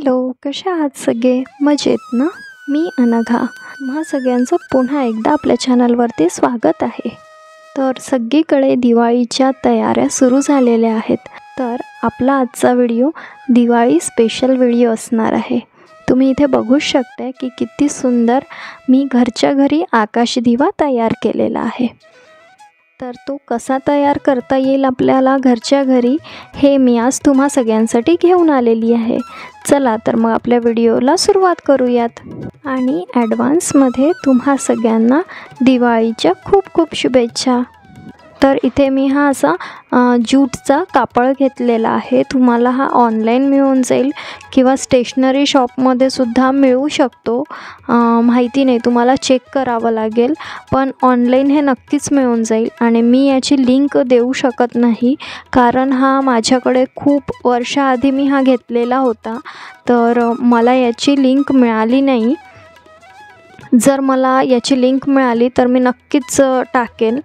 Hello, कशा आहात सगळे? मजेत ना? मी अनघा. तुम्हा सगळ्यांचं पुन्हा एकदा आपल्या चॅनलवरती स्वागत आहे. तर सगळीकडे दिवाळीच्या तयाऱ्या सुरू झालेल्या आहेत. तर आपला आजचा व्हिडिओ दिवाळी स्पेशल व्हिडिओ असणार आहे. तुम्ही इथे बघू शकता की किती सुंदर मी घरच्या घरी आकाशदिवा तयार केलेला आहे. तर तो कसा तयार करता येईल आपल्याला घरच्या घरी, हे मी आज तुम्हा सगळ्यांसाठी घेऊन आलेली आहे. चला तर मग आपल्या व्हिडिओला सुरुवात करूयात. आणि ॲडव्हान्समध्ये तुम्हा सगळ्यांना दिवाळीच्या खूप खूप शुभेच्छा. तर इथे मी हा असा ज्यूटचा कापड घेतलेला आहे. तुम्हाला हा ऑनलाईन मिळून जाईल किंवा स्टेशनरी शॉपमध्ये सुद्धा मिळू शकतो. माहिती नाही, तुम्हाला चेक करावं लागेल, पण ऑनलाईन हे नक्कीच मिळून जाईल. आणि मी याची लिंक देऊ शकत नाही, कारण हा माझ्याकडे खूप वर्षाआधी मी हा घेतलेला होता, तर मला याची लिंक मिळाली नाही. जर मला याची लिंक मिळाली तर मी नक्कीच टाकेन.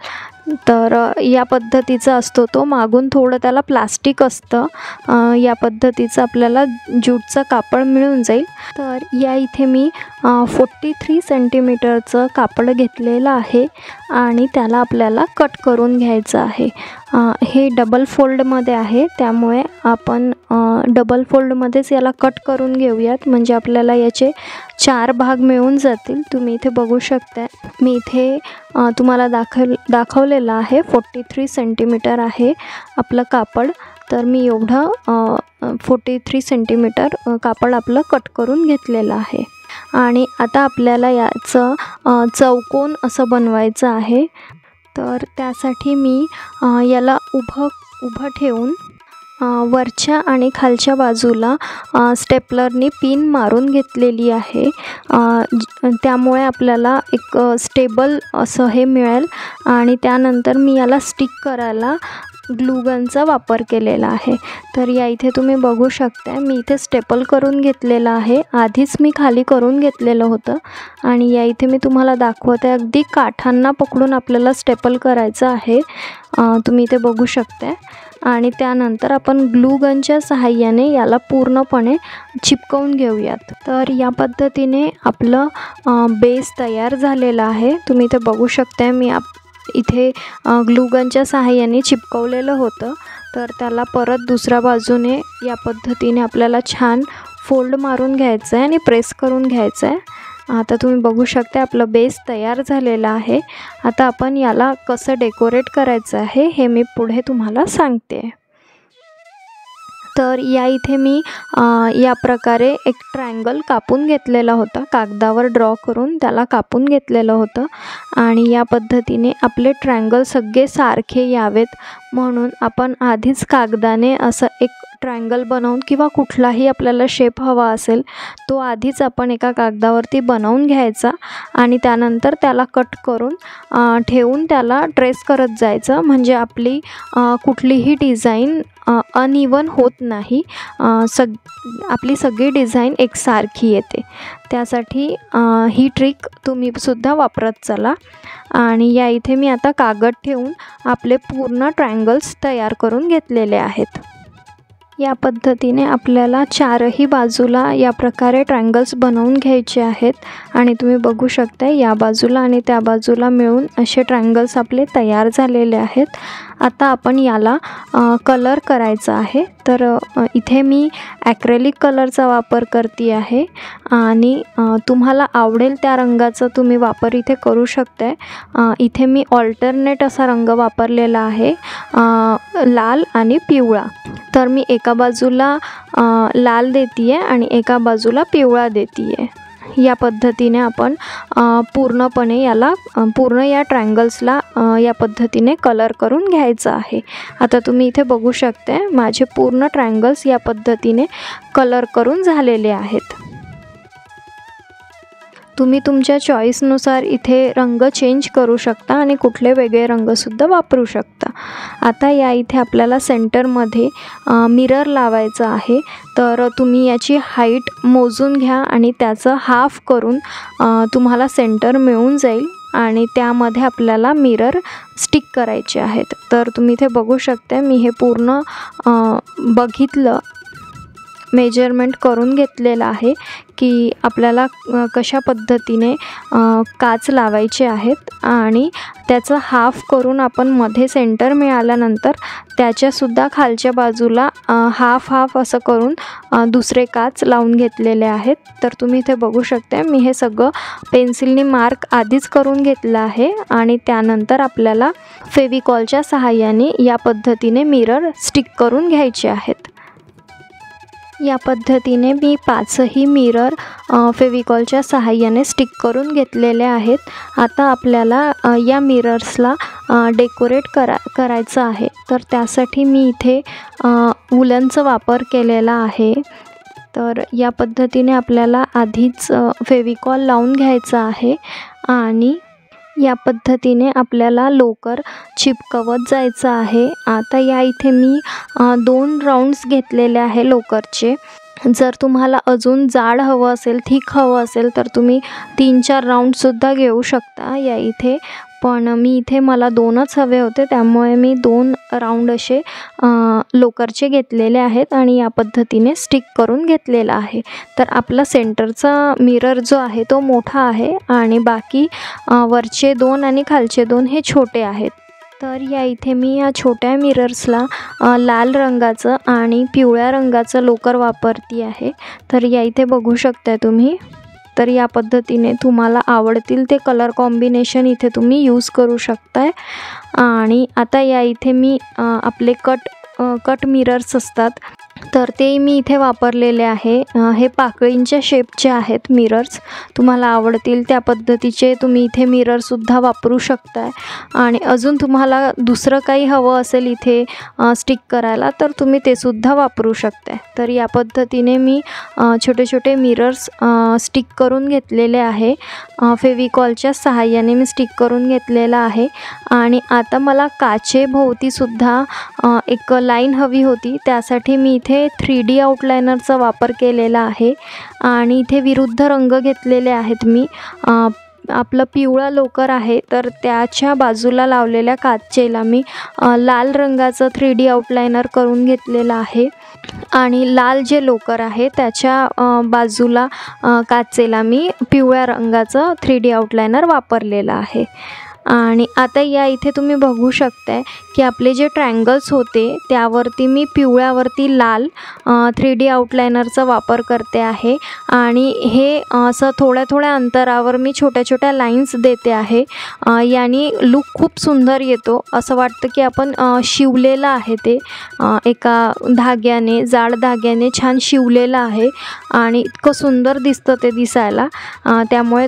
तर या पद्धतीचा असतो तो, मागून थोडं त्याला प्लास्टिक असतं. या पद्धतीचं आपल्याला ज्यूटचं कापड मिळून जाईल. तर या इथे मी 43 सेंटीमीटरचं कापड घेतलेलं आहे आणि त्याला आपल्याला कट करून घ्यायचं आहे. हे डबल फोल्डमध्ये आहे, त्यामुळे आपण डबल फोल्डमध्येच याला कट करून घेऊयात, म्हणजे आपल्याला याचे 4 भाग मिळून जातील. तुम्ही इथे बघू शकता, मी इथे तुम्हाला दाखवलेलं आहे. 43 सेंटीमीटर आहे आपलं कापड. तर मी एवढं 43 सेंटीमीटर कापड आपलं कट करून घेतलेलं आहे. आणि आता आपल्याला याचं चौकोन असं बनवायचं आहे. तर त्यासाठी मी याला उभं ठेवून वरच्या आणि खालच्या बाजूला स्टेपलरनी पिन मारून घेतलेली आहे. त्यामुळे आपल्याला एक स्टेबल असं हे मिळेल. आणि त्यानंतर मी याला स्टिक करायला ग्लूगनचा वापर केलेला आहे. तर या इथे तुम्ही बघू शकता, मी इथे स्टेपल करून घेतलेलं आहे. आधीच मी खाली करून घेतलेलं होतं. आणि या इथे मी तुम्हाला दाखवते, अगदी काठांना पकडून आपल्याला स्टेपल करायचं आहे. तुम्ही इथे बघू शकता. आणि त्यानंतर आपण ग्लूगनच्या सहाय्याने याला पूर्णपणे चिपकवून घेऊयात. तर या पद्धतीने आपलं बेस तयार झालेला आहे. तुम्ही इथे बघू शकता, मी इथे ग्लूगनच्या सहाय्याने चिपकवलेलं होतं. तर त्याला परत दुसऱ्या बाजूने या पद्धतीने आपल्याला छान फोल्ड मारून घ्यायचं आहे आणि प्रेस करून घ्यायचं आहे. आता तुम्ही बघू शकता, आपलं बेस तयार झालेला आहे. आता आपण याला कसं डेकोरेट करायचं आहे हे मी पुढे तुम्हाला सांगते. तर या इथे मी या प्रकारे एक ट्रायंगल कापून घेतलेला होता. कागदावर ड्रॉ करून त्याला कापून घेतलेलं होतं. आणि या पद्धतीने आपले ट्रायंगल सगळे सारखे यावेत म्हणून आपण आधीच कागदाने असं एक ट्रायंगल बनवून, किंवा कुठलाही आपल्याला शेप हवा असेल तो आधीच आपण एका कागदावरती बनवून घ्यायचा. आणि त्यानंतर त्याला कट करून ठेवून त्याला ट्रेस करत जायचं, म्हणजे आपली कुठलीही डिझाईन अनइवन होत नाही. आपली सगळी डिझाईन एकसारखी येते. त्यासाठी ही ट्रिक तुम्ही सुद्धा वापरत चला. आणि या इथे मी आता कागद ठेवून आपले पूर्ण ट्रायंगल्स तयार करून घेतलेले आहेत. या पद्धतीने आपल्याला चारही बाजूला या प्रकारे ट्रायंगल्स बनवून घ्यायचे आहेत. आणि तुम्ही बघू शकता, या बाजूला आणि त्या बाजूला मिळून असे ट्रायंगल्स आपले तयार झालेले आहेत. आता आपण याला कलर करायचा आहे. तर इथे मी ॲक्रेलिक कलरचा वापर करते आहे. आणि तुम्हाला आवडेल त्या रंगाचा तुम्ही वापर इथे करू शकता. इथे मी ऑल्टरनेट असा रंग वापरलेला आहे, लाल आणि पिवळा. तर मी एका बाजूला लाल देते आहे आणि एका बाजूला पिवळा देते आहे. या पद्धतीने आपण पूर्णपणे याला पूर्ण या ट्रायंगल्सला या पद्धतीने कलर करून घ्यायचं आहे. आता तुम्ही इथे बघू शकता, माझे पूर्ण ट्रायंगल्स या पद्धतीने कलर करून झालेले आहेत. तुम्ही तुमच्या चॉईसनुसार इथे रंग चेंज करू शकता आणि कुठले वेगळे रंगसुद्धा वापरू शकता. आता या इथे आपल्याला सेंटरमध्ये मिरर लावायचं आहे. तर तुम्ही याची हाईट मोजून घ्या आणि त्याचं हाफ करून तुम्हाला सेंटर मिळून जाईल. आणि त्यामध्ये आपल्याला मिरर स्टिक करायचे आहेत. तर तुम्ही इथे बघू शकता, मी हे पूर्ण बघितलं. मेजरमेंट करून घेतलेलं आहे की आपल्याला कशा पद्धतीने काच लावायचे आहेत, आणि त्याचं हाफ करून आपण मध्ये सेंटर मिळाल्यानंतर त्याच्यासुद्धा खालच्या बाजूला हाफ असं करून दुसरे काच लावून घेतलेले आहेत. तर तुम्ही इथे बघू शकता मी हे सगळं पेन्सिलने मार्क आधीच करून घेतलं आहे, आणि त्यानंतर आपल्याला फेविकॉलच्या सहाय्याने या पद्धतीने मिरर स्टिक करून घ्यायचे आहेत. या पद्धतीने मी 5ही मिरर फेविकॉलच्या सहाय्याने स्टिक करून घेतलेले आहेत. आता आपल्याला या मिरर्सला डेकोरेट करायचं आहे. तर त्यासाठी मी इथे वूलनचा वापर केलेला आहे. तर या पद्धतीने आपल्याला आधीच फेविकॉल लावून घ्यायचा आहे, आणि या पद्धतीने आपल्याला लोकर चिपकवत जायचं आहे. आता या इथे मी 2 राऊंड्स घेतलेले आहे लोकरचे. जर तुम्हाला अजून जाड हवं असेल, थिक हवं असेल, तर तुम्ही 3-4 राऊंडसुद्धा घेऊ शकता या इथे. पण मी इथे मला 2च हवे होते, त्यामुळे मी 2 राऊंड असे लोकरचे घेतलेले आहेत आणि या पद्धतीने स्टिक करून घेतलेला आहे. तर आपला सेंटरचा मिरर जो आहे तो मोठा आहे, आणि बाकी वरचे 2 आणि खालचे 2 हे छोटे आहेत. तर या इथे मी या छोट्या मिरर्सला लाल रंगाचं आणि पिवळ्या रंगाचं लोकर वापरती आहे. तर या इथे बघू शकता तुम्ही. तर या पद्धतीने तुम्हाला आवडतील ते कलर कॉम्बिनेशन इथे तुम्ही यूज करू शकताय. आणि आता या इथे मी आपले कट मिरर्स असतात, तर ते मी इथे वापरलेले आहे. हे पाकळींच्या शेपचे आहेत मिरर्स. तुम्हाला आवडतील त्या पद्धतीचे तुम्ही इथे मिररसुद्धा वापरू शकताय. आणि अजून तुम्हाला दुसरं काही हवं असेल इथे स्टिक करायला, तर तुम्ही ते सुद्धा वापरू शकताय. तर या पद्धतीने मी छोटे छोटे मिरर्स स्टिक करून घेतलेले आहे. फेविकॉलच्या सहाय्याने मी स्टिक करून घेतलेला आहे. आणि आता मला काचेभोवतीसुद्धा एक लाईन हवी होती, त्यासाठी मी इथे 3D आउटलाइनरचा वापर केलेला आहे. आणि इथे विरुद्ध रंग घेतलेले आहेत मी. आपलं पिवळा लोकर आहे, तर त्याच्या बाजूला लावलेल्या काचेला मी लाल रंगाचं 3D आउटलाइनर करून घेतलेलं आहे. आणि लाल जे लोकर आहे त्याच्या बाजूला काचेला मी पिवळ्या रंगाचं 3D आउटलाइनर वापरलेलं आहे. आणि आता या इथे तुम्ही बघू शकताय की आपले जे ट्रायंगल्स होते त्यावरती मी पिवळ्यावरती लाल 3D आउटलाइनरचा वापर करते आहे. आणि हे असं थोड्या थोड्या अंतरावर मी छोट्या छोट्या लाईन्स देते आहे. याने लुक खूप सुंदर येतो. असं वाटतं की आपण शिवलेलं आहे, ते एका धाग्याने, जाड धाग्याने छान शिवलेलं आहे, आणि इतकं सुंदर दिसतं ते दिसायला. त्यामुळे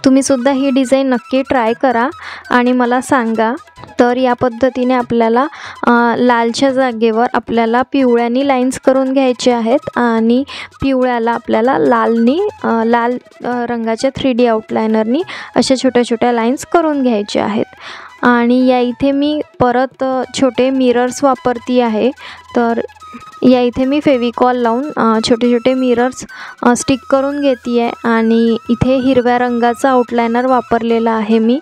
तुम्हीसुद्धा ही डिझाईन नक्की ट्राय करा आणि मला सांगा. तर या पद्धतीने आपल्याला लालच्या जागेवर आपल्याला पिवळ्यानी लाईन्स करून घ्यायचे आहेत, आणि पिवळ्याला आपल्याला लाल रंगाच्या 3D आउटलाइनरनी अशा छोट्या छोट्या लाईन्स करून घ्यायच्या आहेत. आणि या इथे मी परत छोटे मिरर्स वापरती आहे. तर या इथे मी फेविकॉल लावून छोटे छोटे मिरर्स स्टिक करून घेते आहे. आणि इथे हिरव्या रंगाचा आउटलाइनर वापरलेला आहे मी.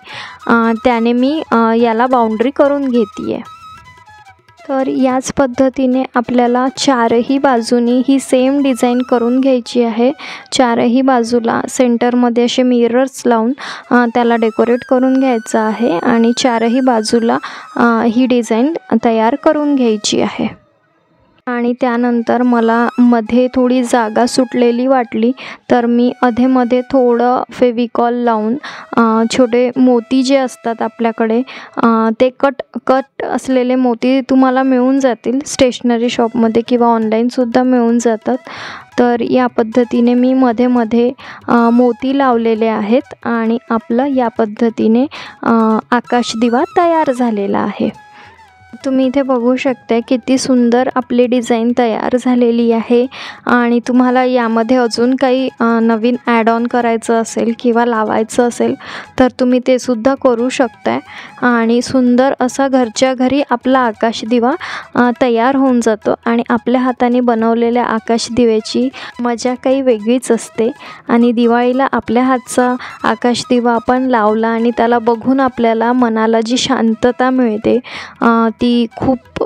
त्याने मी याला बाउंड्री करून घेते आहे. तर याच पद्धतीने आपल्याला चारही बाजूनी ही सेम डिझाईन करून घ्यायची आहे. चारही बाजूला सेंटरमध्ये असे मिरर्स लावून त्याला डेकोरेट करून घ्यायचं आहे, आणि चारही बाजूला ही डिझाईन तयार करून घ्यायची आहे. आणि त्यानंतर मला मध्ये थोडी जागा सुटलेली वाटली, तर मी अधेमध्ये थोडं फेविकॉल लावून छोटे मोती जे असतात आपल्याकडे, ते कट असलेले मोती तुम्हाला मिळून जातील स्टेशनरी शॉपमध्ये किंवा ऑनलाईनसुद्धा मिळून जातात. तर या पद्धतीने मी मध्ये मोती लावलेले आहेत, आणि आपलं या पद्धतीने आकाशदिवा तयार झालेला आहे. तुम्ही इथे बघू शकता किती सुंदर आपली डिझाईन तयार झालेली आहे. आणि तुम्हाला यामध्ये अजून काही नवीन ॲड ऑन करायचं असेल किंवा लावायचं असेल तर तुम्ही ते सुद्धा करू शकताय. आणि सुंदर असा घरच्या घरी आपला आकाशदिवा तयार होऊन जातो. आणि आपल्या हाताने बनवलेल्या आकाशदिव्याची मजा काही वेगळीच असते. आणि दिवाळीला आपल्या हातचा आकाशदिवा आपण लावला आणि त्याला बघून आपल्याला मनाला जी शांतता मिळते ती खूप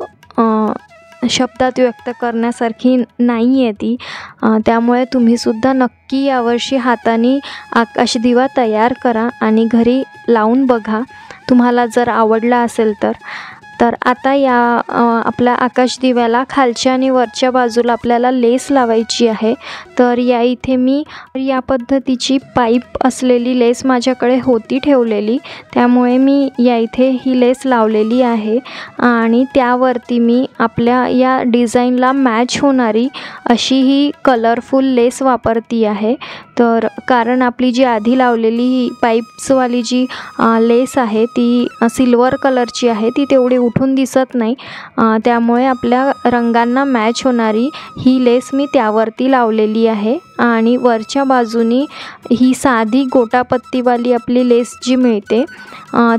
शब्दात व्यक्त करण्यासारखी नाही आहे ती. त्यामुळे तुम्हीसुद्धा नक्की यावर्षी हाताने आकाश दिवा तयार करा आणि घरी लावून बघा, तुम्हाला जर आवडला असेल तर. तर आता या आपल्या आकाश दिव्याला खालच्या आणि वरच्या बाजूला आपल्याला लेस लावायची आहे. तर या इथे मी या पद्धतीची पाईप असलेली लेस माझ्याकडे होती ठेवलेली, त्यामुळे मी या इथे ही लेस लावलेली आहे आणि त्यावरती मी आपल्या या डिझाईनला मॅच होणारी अशी ही कलरफुल लेस वापरती आहे. तर कारण आपली जी आधी लावलेली ही पाईप्सवाली जी लेस आहे ती सिल्वर कलरची आहे, ती तेवढी उठून दिसत नाही. त्यामुळे आपल्या रंगांना मॅच होणारी ही लेस मी त्यावरती लावलेली आहे आणि वरच्या बाजूनी ही साधी गोटापत्तीवाली आपली लेस जी मिळते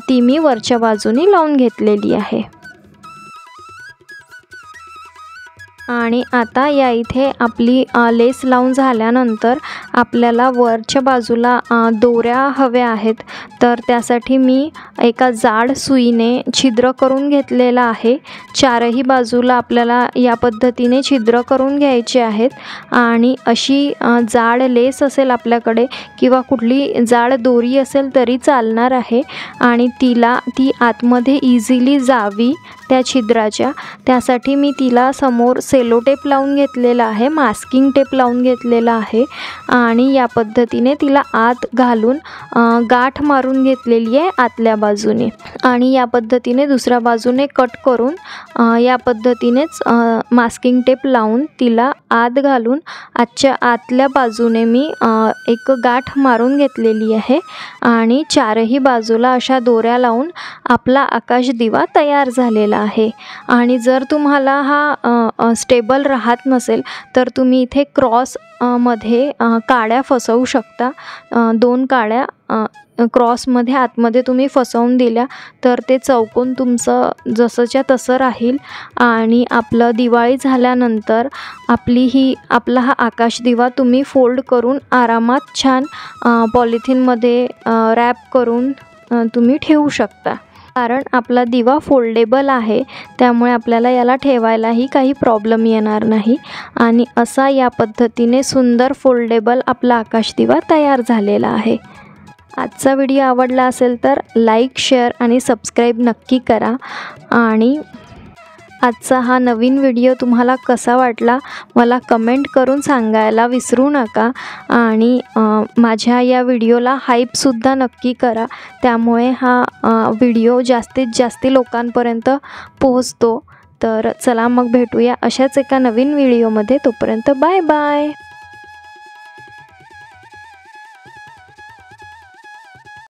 ती मी वरच्या बाजूनी लावून घेतलेली आहे. आणि आता या इथे आपली लेस लावून झाल्यानंतर आपल्याला वरच्या बाजूला दोऱ्या हव्या आहेत. तर त्यासाठी मी एका जाड सुईने छिद्र करून घेतलेला आहे. चारही बाजूला आपल्याला या पद्धतीने छिद्र करून घ्यायचे आहेत आणि अशी जाड लेस असेल आपल्याकडे किंवा कुठली जाड दोरी असेल तरी चालणार आहे आणि ती आतमध्ये इझिली जावी त्या छिद्राच्या, त्यासाठी मी तिला समोर सेलो टेप लावून घेतलेला आहे, मास्किंग टेप लावून घेतलेला आहे आणि या पद्धतीने तिला आत घालून गाठ मारून घेतलेली आहे आतल्या बाजूने. आणि या पद्धतीने दुसऱ्या बाजूने कट करून या पद्धतीनेच मास्किंग टेप लावून तिला आत घालून आतल्या बाजूने मी एक गाठ मारून घेतलेली आहे आणि चारही बाजूला अशा दोऱ्या लावून आपला आकाश दिवा तयार झालेला आहे. आणि जर तुम्हाला हा स्टेबल राहत नसेल तर तुम्ही इथे क्रॉस मध्ये काड्या फसवू शकता. 2 काड्या क्रॉसमध्ये आतमध्ये तुम्ही फसवून दिल्या तर ते चौकोन तुमचं जसंच्या तसं राहील आणि आपलं दिवाळी झाल्यानंतर आपला हा आकाश दिवा तुम्ही फोल्ड करून आरामात छान पॉलिथिनमध्ये रॅप करून तुम्ही ठेवू शकता. कारण आपला दिवा फोल्डेबल आहे त्यामुळे आपल्याला याला ठेवायलाही काही प्रॉब्लेम येणार नाही. आणि असा या पद्धतीने सुंदर फोल्डेबल आपला आकाश दिवा तयार झालेला आहे. आजचा व्हिडिओ आवडला असेल तर लाईक, शेअर आणि सबस्क्राईब नक्की करा. आणि आजचा हा नवीन व्हिडिओ तुम्हाला कसा वाटला मला कमेंट करून सांगायला विसरू नका. आणि माझ्या या व्हिडिओला हाईपसुद्धा नक्की करा, त्यामुळे हा व्हिडिओ जास्तीत जास्त लोकांपर्यंत पोहोचतो. तर चला मग भेटूया अशाच एका नवीन व्हिडिओमध्ये. तोपर्यंत बाय बाय.